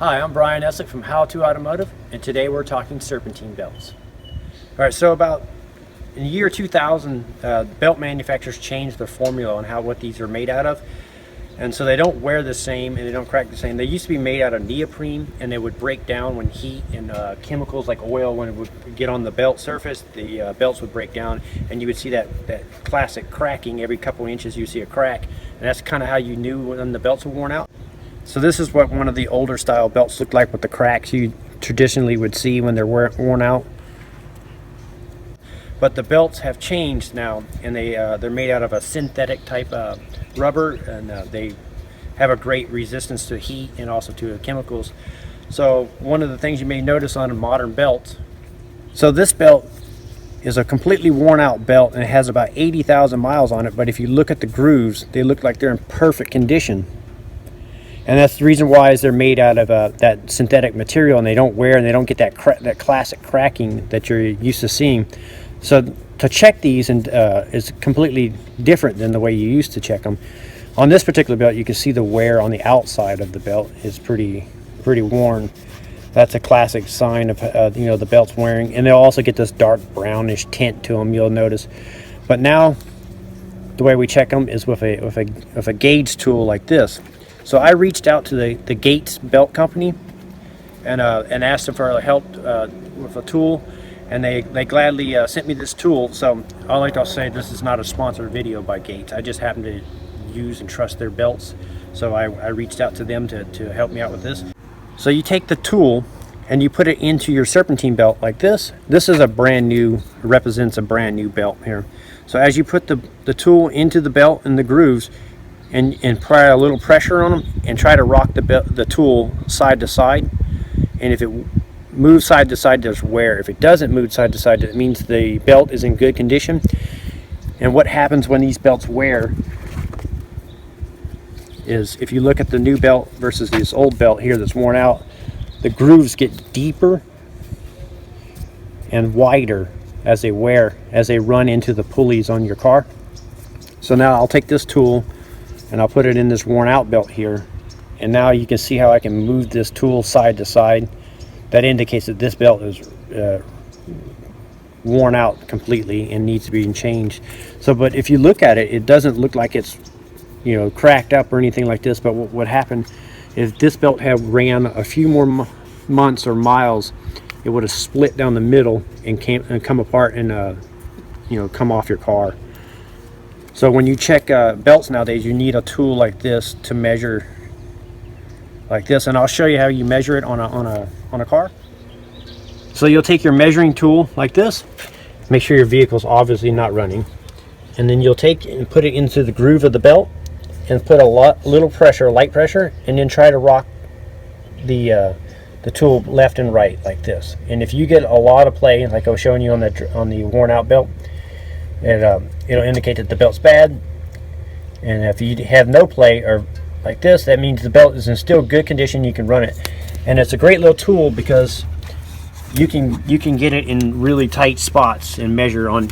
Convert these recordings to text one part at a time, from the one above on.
Hi, I'm Brian Essick from How To Automotive, and today we're talking serpentine belts. All right, so about in the year 2000, belt manufacturers changed their formula on what these are made out of, and so they don't wear the same and they don't crack the same. They used to be made out of neoprene, and they would break down when heat and chemicals like oil, when it would get on the belt surface, the belts would break down, and you would see that classic cracking. Every couple inches you see a crack, and that's kind of how you knew when the belts were worn out. So this is what one of the older style belts looked like, with the cracks you traditionally would see when they're worn out. But the belts have changed now, and they're made out of a synthetic type of rubber, and they have a great resistance to heat and also to chemicals. So one of the things you may notice on a modern belt, so this belt is a completely worn out belt, and it has about 80,000 miles on it, but if you look at the grooves, they look like they're in perfect condition. And that's the reason why they're made out of that synthetic material, and they don't wear, and they don't get that classic cracking that you're used to seeing. So to check these is completely different than the way you used to check them. On this particular belt, you can see the wear on the outside of the belt is pretty worn. That's a classic sign of the belt's wearing, and they'll also get this dark brownish tint to them, you'll notice. But now the way we check them is with a gauge tool like this. So I reached out to the Gates belt company and asked them for help with a tool, and they gladly sent me this tool. So I like to say this is not a sponsored video by Gates. I just happen to use and trust their belts, so I reached out to them to help me out with this. So you take the tool and you put it into your serpentine belt like this. This is represents a brand new belt here. So as you put the tool into the belt and the grooves, and apply a little pressure on them, and try to rock the tool side to side. And if it moves side to side, there's wear. If it doesn't move side to side, it means the belt is in good condition. And what happens when these belts wear is, if you look at the new belt versus this old belt here that's worn out, the grooves get deeper and wider as they wear, as they run into the pulleys on your car. So now I'll take this tool and I'll put it in this worn out belt here, and now you can see how I can move this tool side to side. That indicates that this belt is worn out completely and needs to be changed. So, but if you look at it, it doesn't look like it's cracked up or anything like this. But what happened, if this belt had ran a few more months or miles, it would have split down the middle and come apart and come off your car. So when you check belts nowadays, you need a tool like this to measure like this, and I'll show you how you measure it on a car. So you'll take your measuring tool like this, make sure your vehicle's obviously not running, and then you'll take and put it into the groove of the belt and put little pressure, light pressure, and then try to rock the tool left and right like this. And if you get a lot of play, like I was showing you on the worn out belt, it'll indicate that the belt's bad. And if you have no play or like this, that means the belt is in still good condition. You can run it, and it's a great little tool because you can get it in really tight spots and measure on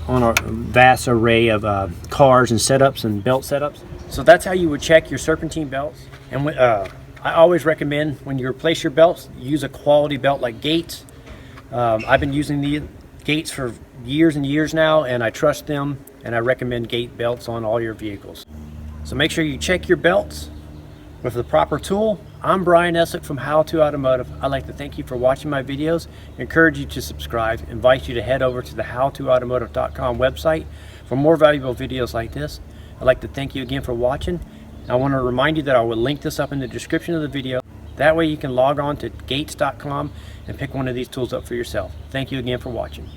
a vast array of cars and setups and belt setups. So that's how you would check your serpentine belts. And I always recommend, when you replace your belts, use a quality belt like Gates. I've been using the Gates for years and years now, and I trust them, and I recommend Gate belts on all your vehicles. So make sure you check your belts with the proper tool. I'm Brian Essick from How To Automotive. I'd like to thank you for watching my videos, encourage you to subscribe, invite you to head over to the howtoautomotive.com website for more valuable videos like this. I'd like to thank you again for watching. I want to remind you that I will link this up in the description of the video. That way you can log on to gates.com and pick one of these tools up for yourself. Thank you again for watching.